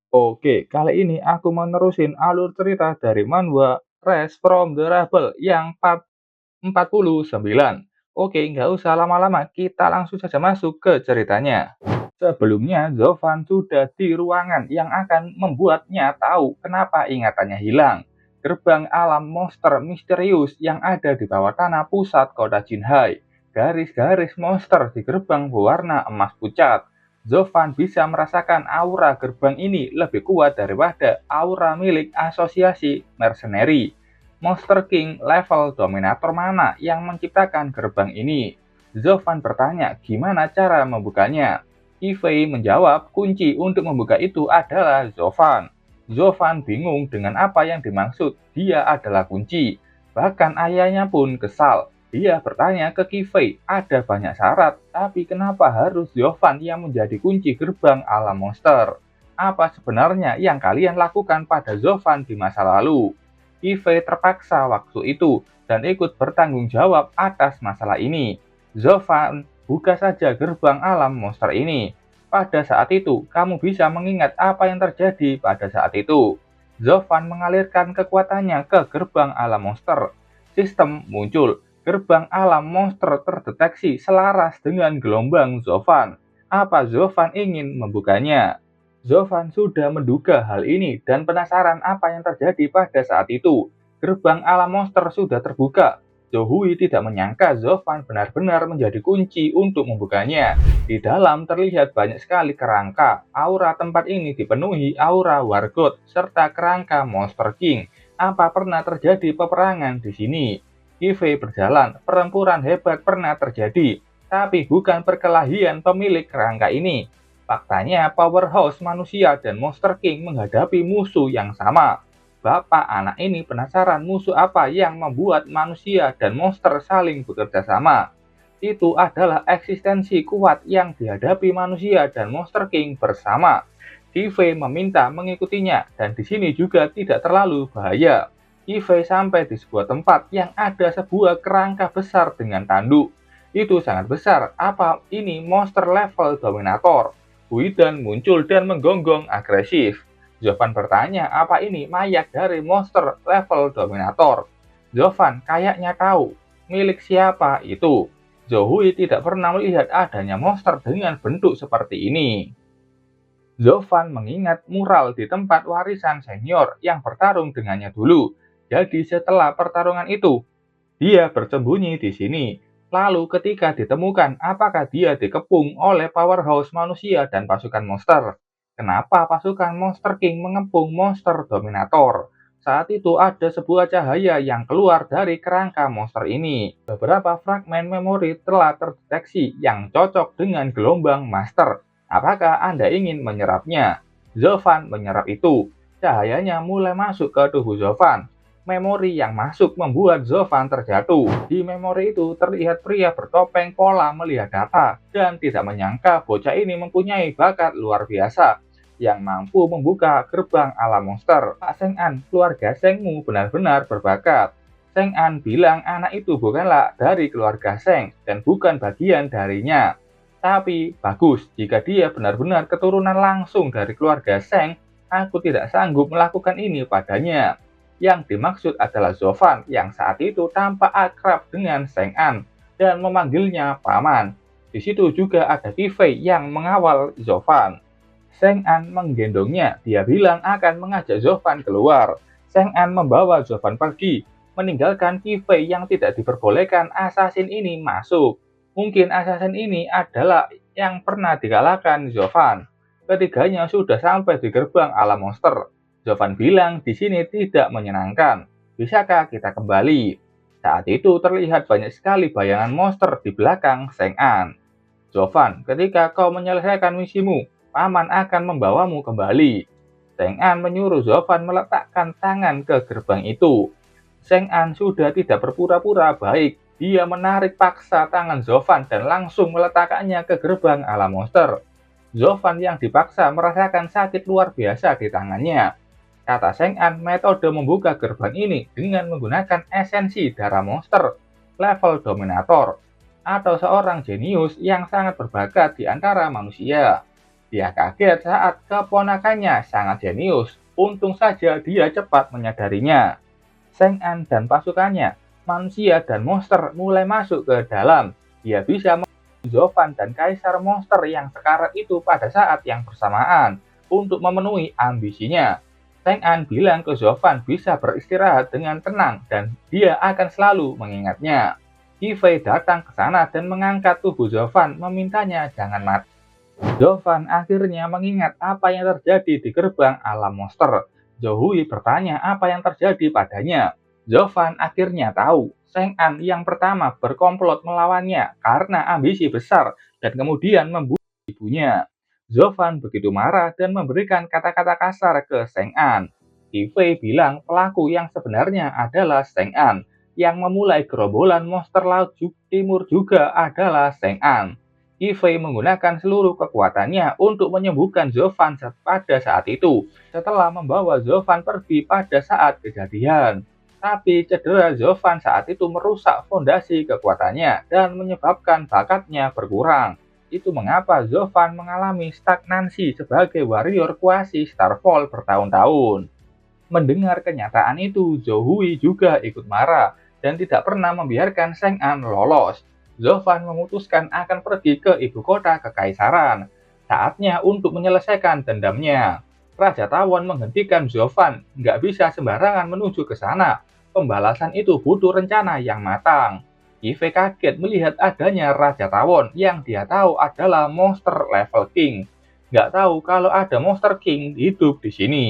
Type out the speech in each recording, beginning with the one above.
Oke, kali ini aku mau nerusin alur cerita dari manhwa Rise from the Rebel yang 49. Oke, nggak usah lama-lama, kita langsung saja masuk ke ceritanya. Sebelumnya, Zovan sudah di ruangan yang akan membuatnya tahu kenapa ingatannya hilang. Gerbang alam monster misterius yang ada di bawah tanah pusat kota Jinhai. Garis-garis monster di gerbang berwarna emas pucat. Zovan bisa merasakan aura gerbang ini lebih kuat daripada aura milik asosiasi mercenary. Monster King level dominator mana yang menciptakan gerbang ini? Zovan bertanya gimana cara membukanya. Ivey menjawab kunci untuk membuka itu adalah Zovan. Zovan bingung dengan apa yang dimaksud, dia adalah kunci. Bahkan ayahnya pun kesal. Dia bertanya ke Kivey, ada banyak syarat, tapi kenapa harus Zovan yang menjadi kunci gerbang alam monster? Apa sebenarnya yang kalian lakukan pada Zovan di masa lalu? Kivey terpaksa waktu itu dan ikut bertanggung jawab atas masalah ini. Zovan buka saja gerbang alam monster ini. Pada saat itu, kamu bisa mengingat apa yang terjadi pada saat itu. Zovan mengalirkan kekuatannya ke gerbang alam monster. Sistem muncul. Gerbang alam monster terdeteksi selaras dengan gelombang Zovan. Apa Zovan ingin membukanya? Zovan sudah menduga hal ini dan penasaran apa yang terjadi pada saat itu. Gerbang alam monster sudah terbuka. Zohui tidak menyangka Zovan benar-benar menjadi kunci untuk membukanya. Di dalam terlihat banyak sekali kerangka. Aura tempat ini dipenuhi aura Wargot serta kerangka Monster King. Apa pernah terjadi peperangan di sini? Kivey berjalan, pertempuran hebat pernah terjadi, tapi bukan perkelahian pemilik kerangka ini. Faktanya, powerhouse manusia dan Monster King menghadapi musuh yang sama. Bapak anak ini penasaran musuh apa yang membuat manusia dan monster saling bekerja sama. Itu adalah eksistensi kuat yang dihadapi manusia dan Monster King bersama. Kivey meminta mengikutinya dan di sini juga tidak terlalu bahaya. Kivey sampai di sebuah tempat yang ada sebuah kerangka besar dengan tanduk. Itu sangat besar. Apa ini monster level dominator? Huidan muncul dan menggonggong agresif. Zovan bertanya, apa ini mayat dari monster level dominator? Zovan kayaknya tahu milik siapa itu. Zohui tidak pernah melihat adanya monster dengan bentuk seperti ini. Zovan mengingat mural di tempat warisan senior yang bertarung dengannya dulu. Jadi setelah pertarungan itu, dia bersembunyi di sini. Lalu ketika ditemukan, apakah dia dikepung oleh powerhouse manusia dan pasukan monster? Kenapa pasukan Monster King mengepung monster dominator? Saat itu ada sebuah cahaya yang keluar dari kerangka monster ini. Beberapa fragmen memori telah terdeteksi yang cocok dengan gelombang master. Apakah Anda ingin menyerapnya? Zovan menyerap itu. Cahayanya mulai masuk ke tubuh Zovan. Memori yang masuk membuat Zovan terjatuh. Di memori itu terlihat pria bertopeng pola melihat data dan tidak menyangka bocah ini mempunyai bakat luar biasa yang mampu membuka gerbang alam monster. Pak Seng-an, keluarga Sengmu benar-benar berbakat. Seng-an bilang anak itu bukanlah dari keluarga Seng dan bukan bagian darinya. Tapi bagus, jika dia benar-benar keturunan langsung dari keluarga Seng, aku tidak sanggup melakukan ini padanya. Yang dimaksud adalah Zovan yang saat itu tampak akrab dengan Seng-an dan memanggilnya paman. Di situ juga ada Kivey yang mengawal Zovan. Seng-an menggendongnya, dia bilang akan mengajak Zovan keluar. Seng-an membawa Zovan pergi, meninggalkan Kivey yang tidak diperbolehkan assassin ini masuk. Mungkin assassin ini adalah yang pernah dikalahkan Zovan. Ketiganya sudah sampai di gerbang alam monster. Zovan bilang di sini tidak menyenangkan. Bisakah kita kembali? Saat itu terlihat banyak sekali bayangan monster di belakang Seng-an. Zovan, ketika kau menyelesaikan misimu, paman akan membawamu kembali. Seng-an menyuruh Zovan meletakkan tangan ke gerbang itu. Seng-an sudah tidak berpura-pura baik. Dia menarik paksa tangan Zovan dan langsung meletakkannya ke gerbang alam monster. Zovan yang dipaksa merasakan sakit luar biasa di tangannya. Kata Seng-an, metode membuka gerbang ini dengan menggunakan esensi darah monster level dominator atau seorang jenius yang sangat berbakat di antara manusia. Dia kaget saat keponakannya sangat jenius. Untung saja dia cepat menyadarinya. Sheng An dan pasukannya, manusia dan monster mulai masuk ke dalam. Dia bisa membunuh Zovan dan Kaisar Monster yang sekarat itu pada saat yang bersamaan untuk memenuhi ambisinya. Sheng An bilang ke Zovan bisa beristirahat dengan tenang dan dia akan selalu mengingatnya. Yifei datang ke sana dan mengangkat tubuh Zovan memintanya jangan mati. Zovan akhirnya mengingat apa yang terjadi di gerbang alam monster. Zhou bertanya apa yang terjadi padanya. Zovan akhirnya tahu Sheng An yang pertama berkomplot melawannya karena ambisi besar dan kemudian membunuh ibunya. Zovan begitu marah dan memberikan kata-kata kasar ke Sheng An. Yifei bilang pelaku yang sebenarnya adalah Sheng An. Yang memulai gerombolan monster laut timur juga adalah Sheng An. Yifei menggunakan seluruh kekuatannya untuk menyembuhkan Zovan pada saat itu, setelah membawa Zovan pergi pada saat kejadian. Tapi cedera Zovan saat itu merusak fondasi kekuatannya dan menyebabkan bakatnya berkurang. Itu mengapa Zovan mengalami stagnansi sebagai warrior kuasi Starfall bertahun-tahun. Mendengar kenyataan itu, Zhou juga ikut marah dan tidak pernah membiarkan Sheng An lolos. Zovan memutuskan akan pergi ke ibu kota kekaisaran. Saatnya untuk menyelesaikan dendamnya. Raja Tawon menghentikan Zovan, nggak bisa sembarangan menuju ke sana. Pembalasan itu butuh rencana yang matang. Yifei kaget melihat adanya Raja Tawon yang dia tahu adalah monster level king. Nggak tahu kalau ada monster king hidup di sini.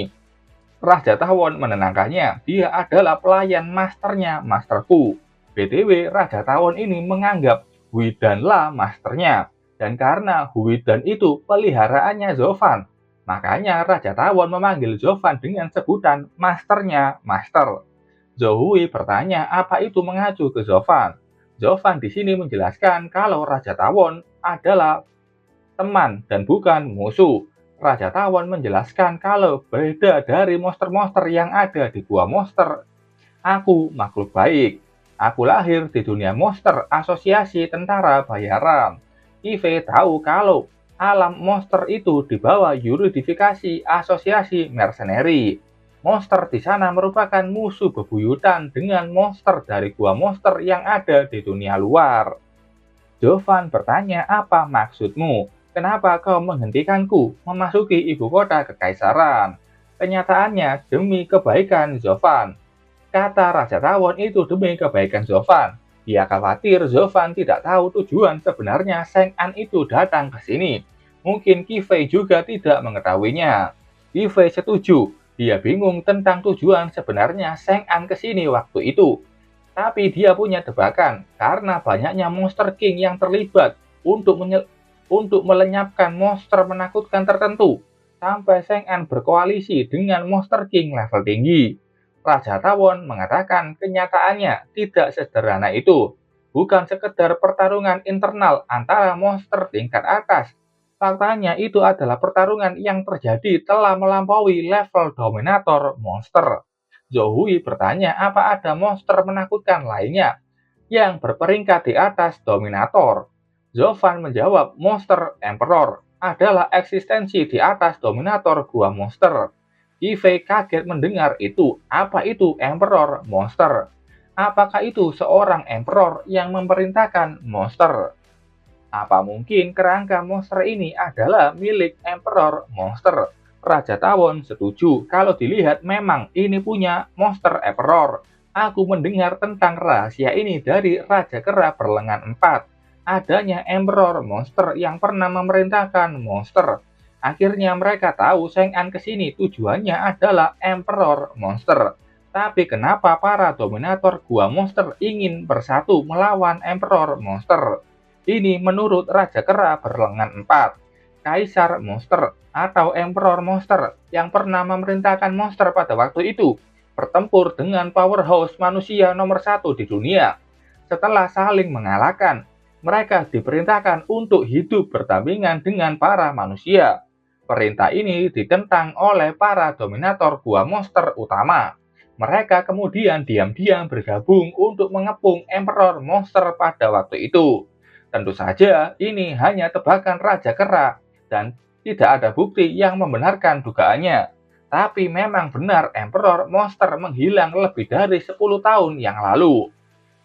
Raja Tawon menenangkannya, dia adalah pelayan masternya, masterku. BTW, Raja Tawon ini menganggap Hui Danlah masternya. Dan karena Hui Dan itu peliharaannya Zovan, makanya Raja Tawon memanggil Zovan dengan sebutan masternya, master. Zhou bertanya apa itu mengacu ke Zovan. Zovan di sini menjelaskan kalau Raja Tawon adalah teman dan bukan musuh. Raja Tawon menjelaskan kalau beda dari monster-monster yang ada di gua monster, aku makhluk baik. Aku lahir di dunia monster asosiasi tentara bayaran. Yifei tahu kalau alam monster itu di bawah yuridifikasi asosiasi mercenary. Monster di sana merupakan musuh bebuyutan dengan monster dari gua monster yang ada di dunia luar. Jovan bertanya apa maksudmu? Kenapa kau menghentikanku memasuki ibu kota kekaisaran? Kenyataannya demi kebaikan Zovan. Kata Raja Tawon itu demi kebaikan Zovan. Dia khawatir Zovan tidak tahu tujuan sebenarnya Sheng An itu datang ke sini. Mungkin Kifei juga tidak mengetahuinya. Kifei setuju. Dia bingung tentang tujuan sebenarnya Sheng An ke sini waktu itu. Tapi dia punya tebakan karena banyaknya monster king yang terlibat untuk melenyapkan monster menakutkan tertentu sampai Sheng An berkoalisi dengan monster king level tinggi. Raja Tawon mengatakan kenyataannya tidak sederhana itu. Bukan sekedar pertarungan internal antara monster tingkat atas. Faktanya itu adalah pertarungan yang terjadi telah melampaui level dominator monster. Zhou bertanya apa ada monster menakutkan lainnya yang berperingkat di atas dominator. Zovan menjawab monster Emperor adalah eksistensi di atas dominator gua monster. Yifei kaget mendengar itu. Apa itu Emperor monster? Apakah itu seorang Emperor yang memerintahkan monster? Apa mungkin kerangka monster ini adalah milik Emperor monster? Raja Tawon setuju kalau dilihat memang ini punya monster Emperor. Aku mendengar tentang rahasia ini dari Raja Kera Berlengan 4. Adanya Emperor monster yang pernah memerintahkan monster. Akhirnya mereka tahu Sheng An kesini tujuannya adalah Emperor monster. Tapi kenapa para dominator gua monster ingin bersatu melawan Emperor monster? Ini menurut Raja Kera Berlengan 4, Kaisar Monster atau Emperor Monster yang pernah memerintahkan monster pada waktu itu bertempur dengan powerhouse manusia nomor 1 di dunia. Setelah saling mengalahkan, mereka diperintahkan untuk hidup berdampingan dengan para manusia. Perintah ini ditentang oleh para dominator gua monster utama. Mereka kemudian diam-diam bergabung untuk mengepung Emperor Monster pada waktu itu. Tentu saja ini hanya tebakan Raja Kera dan tidak ada bukti yang membenarkan dugaannya. Tapi memang benar Emperor Monster menghilang lebih dari 10 tahun yang lalu.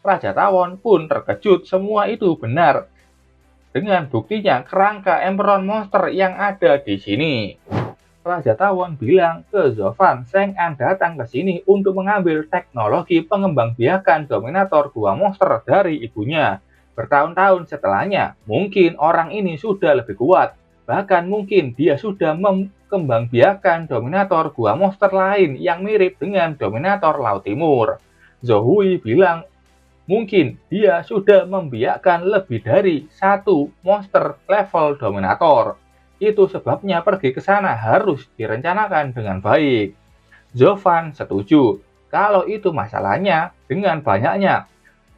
Raja Tawon pun terkejut, semua itu benar. Dengan buktinya kerangka Emperor Monster yang ada di sini. Raja Tawon bilang ke Zovan, Chang'an datang ke sini untuk mengambil teknologi pengembangbiakan Dominator Gua Monster dari ibunya. Bertahun-tahun setelahnya, mungkin orang ini sudah lebih kuat. Bahkan mungkin dia sudah mengembangbiakan Dominator Gua Monster lain yang mirip dengan Dominator Laut Timur. Zohui bilang mungkin dia sudah membiakkan lebih dari satu monster level Dominator. Itu sebabnya pergi ke sana harus direncanakan dengan baik. Zovan setuju. Kalau itu masalahnya, dengan banyaknya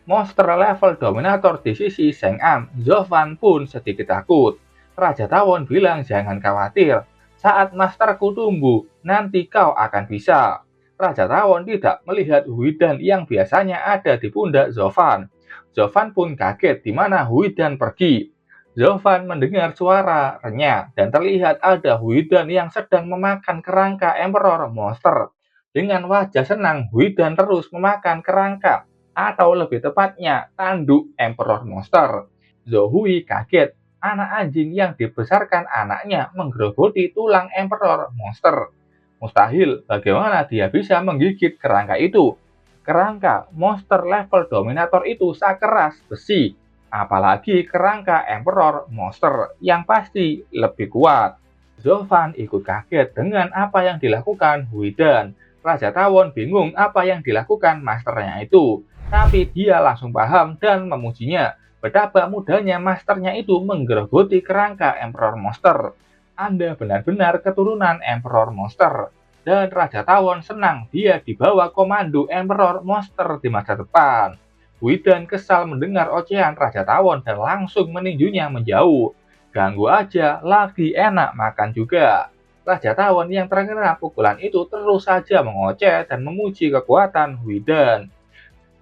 monster level Dominator di sisi Chang'an, Zovan pun sedikit takut. Raja Tawon bilang jangan khawatir. Saat masterku tumbuh, nanti kau akan bisa. Raja Tawon tidak melihat Huidan yang biasanya ada di pundak Zovan. Zovan pun kaget di mana Huidan pergi. Zovan mendengar suara renyah dan terlihat ada Huidan yang sedang memakan kerangka Emperor Monster. Dengan wajah senang, Huidan terus memakan kerangka, atau lebih tepatnya tanduk Emperor Monster. Zohui kaget, anak anjing yang dibesarkan anaknya menggerogoti tulang Emperor Monster. Mustahil, bagaimana dia bisa menggigit kerangka itu? Kerangka monster level Dominator itu sekeras besi. Apalagi kerangka Emperor Monster yang pasti lebih kuat. Zovan ikut kaget dengan apa yang dilakukan Huidan. Raja Tawon bingung apa yang dilakukan masternya itu. Tapi dia langsung paham dan memujinya. Betapa mudahnya masternya itu menggerogoti kerangka Emperor Monster. Anda benar-benar keturunan Emperor Monster. Dan Raja Tawon senang dia dibawa komando Emperor Monster di masa depan. Huidan kesal mendengar ocehan Raja Tawon dan langsung meninjunya menjauh. Ganggu aja, lagi enak makan juga. Raja Tawon yang terkena pukulan itu terus saja mengoceh dan memuji kekuatan Huidan.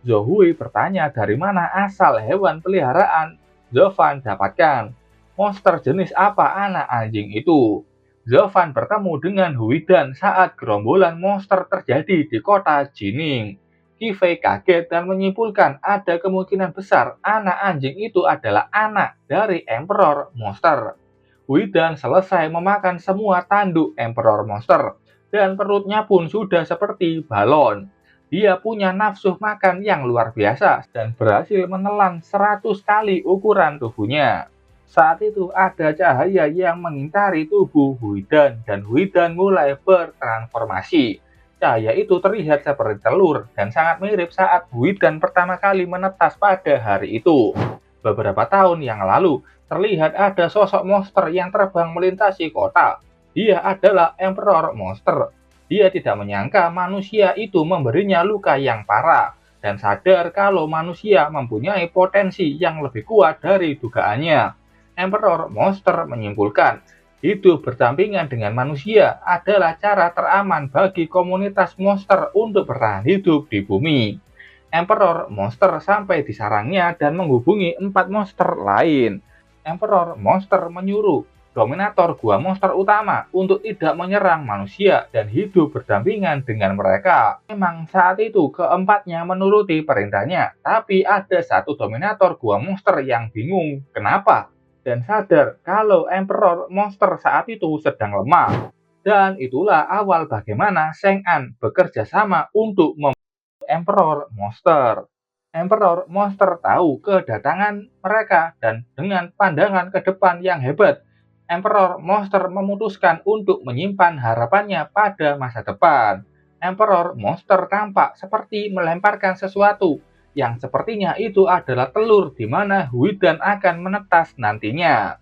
Zohui bertanya dari mana asal hewan peliharaan Zovan dapatkan. Monster jenis apa anak anjing itu? Zovan bertemu dengan Huidan saat gerombolan monster terjadi di kota Jining. Kifei kaget dan menyimpulkan ada kemungkinan besar anak anjing itu adalah anak dari Emperor Monster. Huidan selesai memakan semua tanduk Emperor Monster dan perutnya pun sudah seperti balon. Dia punya nafsu makan yang luar biasa dan berhasil menelan 100 kali ukuran tubuhnya. Saat itu ada cahaya yang mengintari tubuh Huidan dan Huidan mulai bertransformasi. Cahaya itu terlihat seperti telur dan sangat mirip saat Huidan pertama kali menetas pada hari itu. Beberapa tahun yang lalu, terlihat ada sosok monster yang terbang melintasi kota. Dia adalah Emperor Monster. Dia tidak menyangka manusia itu memberinya luka yang parah dan sadar kalau manusia mempunyai potensi yang lebih kuat dari dugaannya. Emperor Monster menyimpulkan, hidup berdampingan dengan manusia adalah cara teraman bagi komunitas monster untuk bertahan hidup di bumi. Emperor Monster sampai di sarangnya dan menghubungi 4 monster lain. Emperor Monster menyuruh Dominator Gua Monster utama untuk tidak menyerang manusia dan hidup berdampingan dengan mereka. Memang saat itu keempatnya menuruti perintahnya, tapi ada satu Dominator Gua Monster yang bingung kenapa dan sadar kalau Emperor Monster saat itu sedang lemah. Dan itulah awal bagaimana Chang'an bekerja sama untuk membunuh Emperor Monster. Emperor Monster tahu kedatangan mereka dan dengan pandangan ke depan yang hebat, Emperor Monster memutuskan untuk menyimpan harapannya pada masa depan. Emperor Monster tampak seperti melemparkan sesuatu yang sepertinya itu adalah telur di mana Huidan akan menetas nantinya.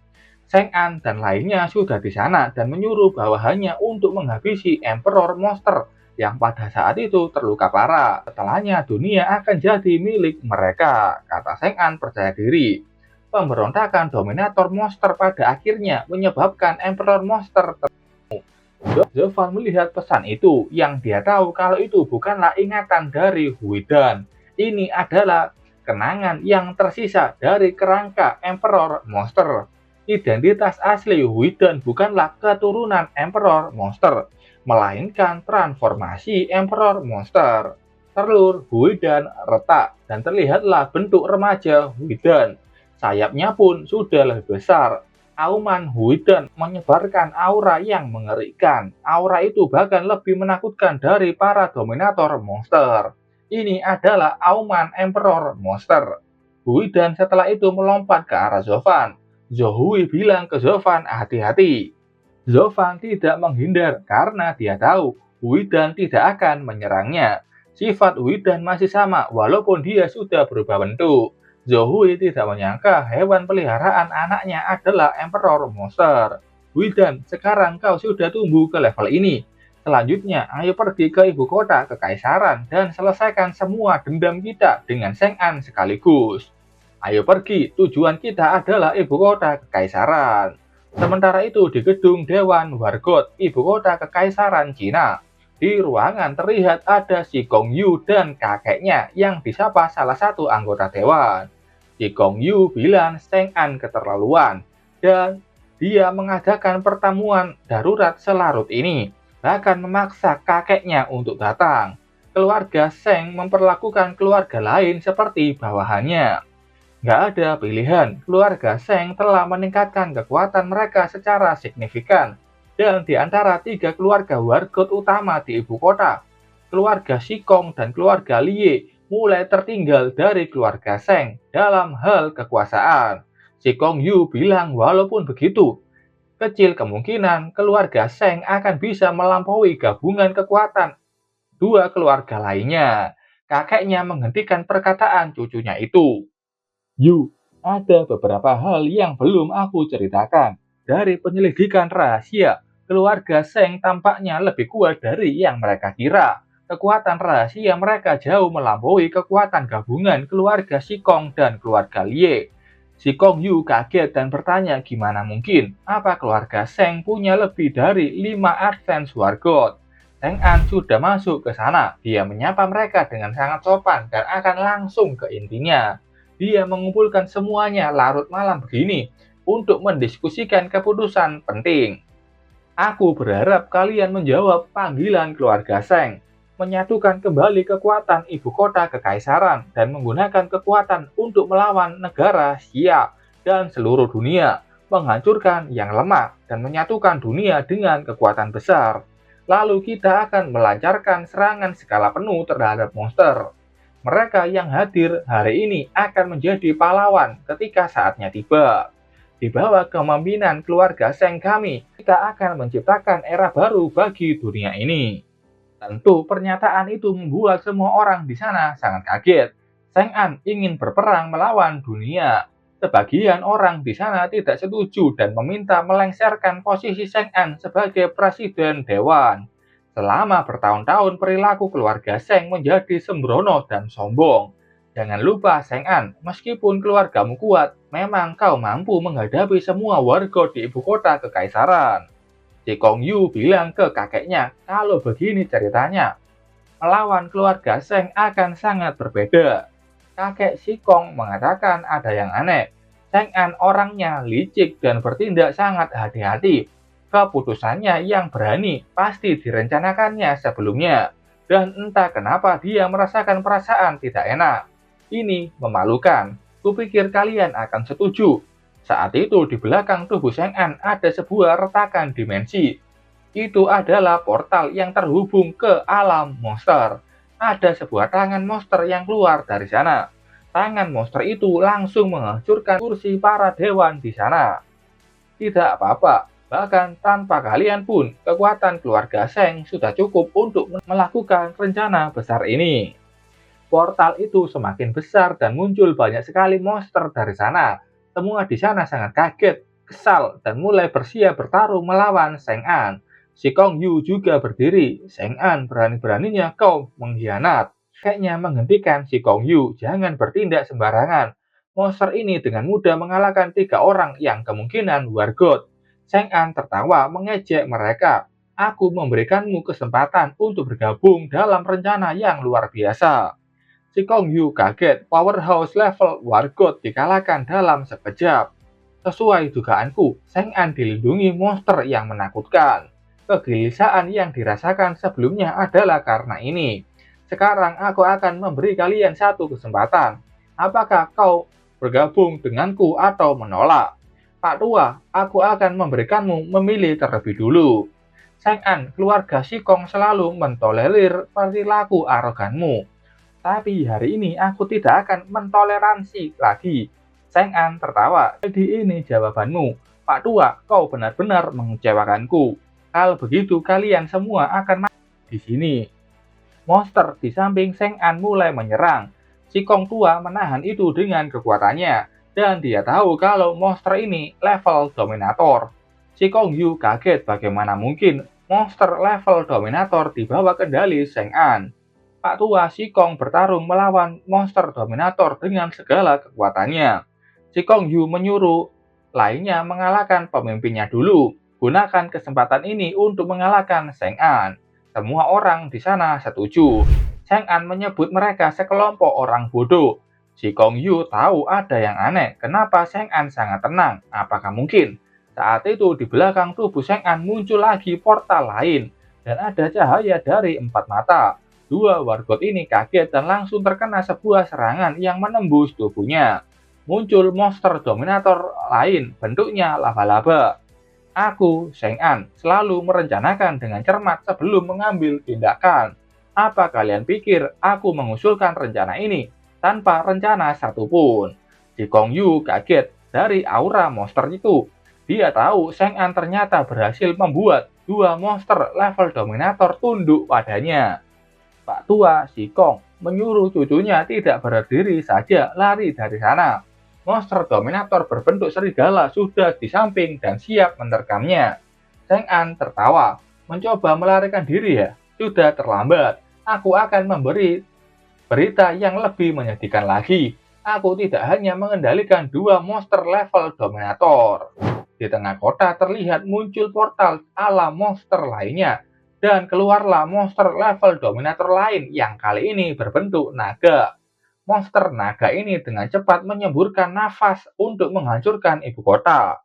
Chang'an dan lainnya sudah di sana dan menyuruh bawahannya untuk menghabisi Emperor Monster yang pada saat itu terluka parah. Setelahnya dunia akan jadi milik mereka, kata Chang'an percaya diri. Pemberontakan Dominator Monster pada akhirnya menyebabkan Emperor Monster Zovan melihat pesan itu yang dia tahu kalau itu bukanlah ingatan dari Huidan. Ini adalah kenangan yang tersisa dari kerangka Emperor Monster. Identitas asli Widen bukanlah keturunan Emperor Monster, melainkan transformasi Emperor Monster. Telur Widen retak dan terlihatlah bentuk remaja Widen. Sayapnya pun sudah lebih besar. Auman Widen menyebarkan aura yang mengerikan. Aura itu bahkan lebih menakutkan dari para dominator monster. Ini adalah Auman Emperor Monster. Widen setelah itu melompat ke arah Zovan. Zohui bilang ke Zovan, hati-hati. Zovan tidak menghindar karena dia tahu Widen tidak akan menyerangnya. Sifat Widen masih sama walaupun dia sudah berubah bentuk. Zohui tidak menyangka hewan peliharaan anaknya adalah Emperor Monster. Widen, sekarang kau sudah tumbuh ke level ini. Selanjutnya, ayo pergi ke ibu kota kekaisaran dan selesaikan semua dendam kita dengan Sheng'an sekaligus. Ayo pergi, tujuan kita adalah ibu kota kekaisaran. Sementara itu di gedung Dewan Wargot, ibu kota kekaisaran Cina. Di ruangan terlihat ada si Gong Yu dan kakeknya yang disapa salah satu anggota dewan. Si Gong Yu bilang Sheng'an keterlaluan dan dia mengadakan pertemuan darurat selarut ini, bahkan memaksa kakeknya untuk datang. Keluarga Sheng memperlakukan keluarga lain seperti bawahannya. Nggak ada pilihan, keluarga Sheng telah meningkatkan kekuatan mereka secara signifikan. Dan di antara tiga keluarga wargot utama di ibu kota, keluarga Shikong dan keluarga Lie mulai tertinggal dari keluarga Sheng dalam hal kekuasaan. Shikong Yu bilang walaupun begitu, kecil kemungkinan keluarga Sheng akan bisa melampaui gabungan kekuatan dua keluarga lainnya. Kakeknya menghentikan perkataan cucunya itu. Yu, ada beberapa hal yang belum aku ceritakan. Dari penyelidikan rahasia, keluarga Sheng tampaknya lebih kuat dari yang mereka kira. Kekuatan rahasia mereka jauh melampaui kekuatan gabungan keluarga Shikong dan keluarga Lie. Shikong Yu kaget dan bertanya gimana mungkin, apa keluarga Sheng punya lebih dari 5 advance wargot. Sheng'an sudah masuk ke sana, dia menyapa mereka dengan sangat sopan dan akan langsung ke intinya. Dia mengumpulkan semuanya larut malam begini untuk mendiskusikan keputusan penting. Aku berharap kalian menjawab panggilan keluarga Sheng, menyatukan kembali kekuatan ibu kota kekaisaran dan menggunakan kekuatan untuk melawan negara Xia dan seluruh dunia, menghancurkan yang lemah dan menyatukan dunia dengan kekuatan besar. Lalu kita akan melancarkan serangan skala penuh terhadap monster. Mereka yang hadir hari ini akan menjadi pahlawan ketika saatnya tiba. Di bawah kepemimpinan keluarga Sheng kami, kita akan menciptakan era baru bagi dunia ini. Tentu pernyataan itu membuat semua orang di sana sangat kaget. Sheng'an ingin berperang melawan dunia. Sebagian orang di sana tidak setuju dan meminta melengsarkan posisi Sheng'an sebagai presiden dewan. Selama bertahun-tahun perilaku keluarga Sheng menjadi sembrono dan sombong. Jangan lupa Sheng'an, meskipun keluargamu kuat, memang kau mampu menghadapi semua warga di ibu kota kekaisaran. Si Kong Yu bilang ke kakeknya, kalau begini ceritanya, melawan keluarga Sheng akan sangat berbeda. Kakek Si Kong mengatakan ada yang aneh. Sheng'an orangnya licik dan bertindak sangat hati-hati. Keputusannya yang berani pasti direncanakannya sebelumnya. Dan entah kenapa dia merasakan perasaan tidak enak. Ini memalukan. Kupikir kalian akan setuju. Saat itu di belakang tubuh Sheng'an ada sebuah retakan dimensi. Itu adalah portal yang terhubung ke alam monster. Ada sebuah tangan monster yang keluar dari sana. Tangan monster itu langsung menghancurkan kursi para dewan di sana. Tidak apa-apa, bahkan tanpa kalian pun, kekuatan keluarga Sheng sudah cukup untuk melakukan rencana besar ini. Portal itu semakin besar dan muncul banyak sekali monster dari sana. Semua di sana sangat kaget, kesal, dan mulai bersiap bertarung melawan Sheng'an. Si Kong Yu juga berdiri. Sheng'an, berani-beraninya kau mengkhianat. Kayaknya menghentikan si Kong Yu, jangan bertindak sembarangan. Monster ini dengan mudah mengalahkan 3 orang yang kemungkinan wargot. Sheng'an tertawa mengejek mereka. Aku memberikanmu kesempatan untuk bergabung dalam rencana yang luar biasa. Si Kong Yu kaget, powerhouse level wargot dikalahkan dalam sekejap. Sesuai dugaanku, Chang'an dilindungi monster yang menakutkan. Kegelisahan yang dirasakan sebelumnya adalah karena ini. Sekarang aku akan memberi kalian satu kesempatan. Apakah kau bergabung denganku atau menolak? Pak Tua, aku akan memberikanmu memilih terlebih dulu. Chang'an, keluarga Sikong selalu mentolerir perilaku aroganmu. Tapi hari ini aku tidak akan mentoleransi lagi. Chang'an tertawa. Jadi ini jawabanmu. Pak Tua, kau benar-benar mengecewakanku. Kalau begitu kalian semua akan mati di sini. Monster di samping Chang'an mulai menyerang. Si Kong tua menahan itu dengan kekuatannya. Dan dia tahu kalau monster ini level dominator. Si Kong Yu kaget bagaimana mungkin monster level dominator di bawah kendali Chang'an. Pak Tua Sikong bertarung melawan monster dominator dengan segala kekuatannya. Sikong Yu menyuruh lainnya mengalahkan pemimpinnya dulu. Gunakan kesempatan ini untuk mengalahkan Chang'an. Semua orang di sana setuju. Chang'an menyebut mereka sekelompok orang bodoh. Sikong Yu tahu ada yang aneh. Kenapa Chang'an sangat tenang? Apakah mungkin? Saat itu di belakang tubuh Chang'an muncul lagi portal lain. Dan ada cahaya dari 4 mata. Dua wargot ini kaget dan langsung terkena sebuah serangan yang menembus tubuhnya. Muncul monster dominator lain, bentuknya laba-laba. Aku, Chang'an, selalu merencanakan dengan cermat sebelum mengambil tindakan. Apa kalian pikir aku mengusulkan rencana ini tanpa rencana satupun? Si Kong Yu kaget dari aura monster itu. Dia tahu Chang'an ternyata berhasil membuat dua monster level dominator tunduk padanya. Pak Tua Sikong menyuruh cucunya tidak berdiri saja lari dari sana. Monster dominator berbentuk serigala sudah di samping dan siap menerkamnya. Chang'an tertawa, mencoba melarikan diri ya. Sudah terlambat. Aku akan memberi berita yang lebih menyedihkan lagi. Aku tidak hanya mengendalikan dua monster level dominator. Di tengah kota terlihat muncul portal ala monster lainnya. Dan keluarlah monster level dominator lain yang kali ini berbentuk naga. Monster naga ini dengan cepat menyemburkan nafas untuk menghancurkan ibu kota.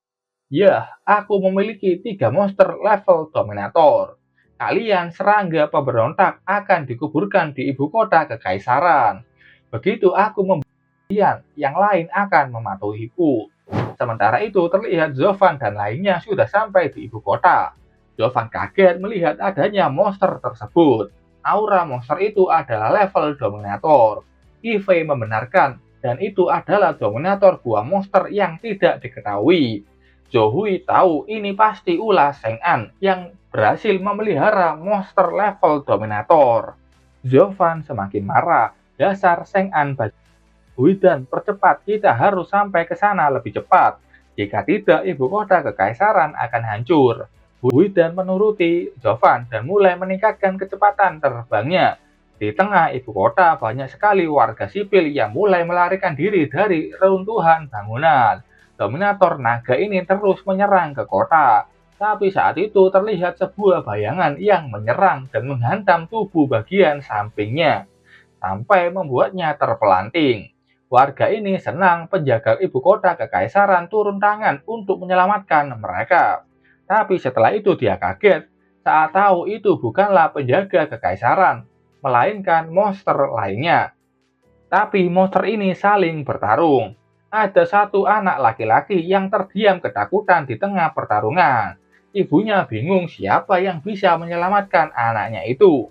Ya, aku memiliki 3 monster level dominator. Kalian serangga pemberontak akan dikuburkan di ibu kota kekaisaran. Begitu aku membuat yang lain akan mematuhiku. Sementara itu terlihat Zovan dan lainnya sudah sampai di ibu kota. Zovan kaget melihat adanya monster tersebut. Aura monster itu adalah level dominator. Kifei membenarkan dan itu adalah dominator buah monster yang tidak diketahui. Zhou tahu ini pasti ulah Chang'an yang berhasil memelihara monster level dominator. Zovan semakin marah. Dasar Chang'an dan percepat, kita harus sampai ke sana lebih cepat. Jika tidak, ibu kota kekaisaran akan hancur. Dan menuruti Zovan dan mulai meningkatkan kecepatan terbangnya. Di tengah ibu kota banyak sekali warga sipil yang mulai melarikan diri dari reruntuhan bangunan. Dominator naga ini terus menyerang ke kota. Tapi saat itu terlihat sebuah bayangan yang menyerang dan menghantam tubuh bagian sampingnya. Sampai membuatnya terpelanting. Warga ini senang penjaga ibu kota kekaisaran turun tangan untuk menyelamatkan mereka. Tapi setelah itu dia kaget saat tahu itu bukanlah penjaga kekaisaran, melainkan monster lainnya. Tapi monster ini saling bertarung. Ada satu anak laki-laki yang terdiam ketakutan di tengah pertarungan. Ibunya bingung siapa yang bisa menyelamatkan anaknya itu.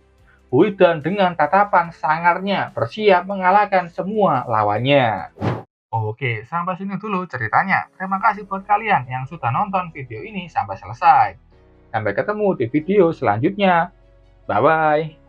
Dan dengan tatapan sangarnya bersiap mengalahkan semua lawannya. Oke, sampai sini dulu ceritanya. Terima kasih buat kalian yang sudah nonton video ini sampai selesai. Sampai ketemu di video selanjutnya. Bye-bye.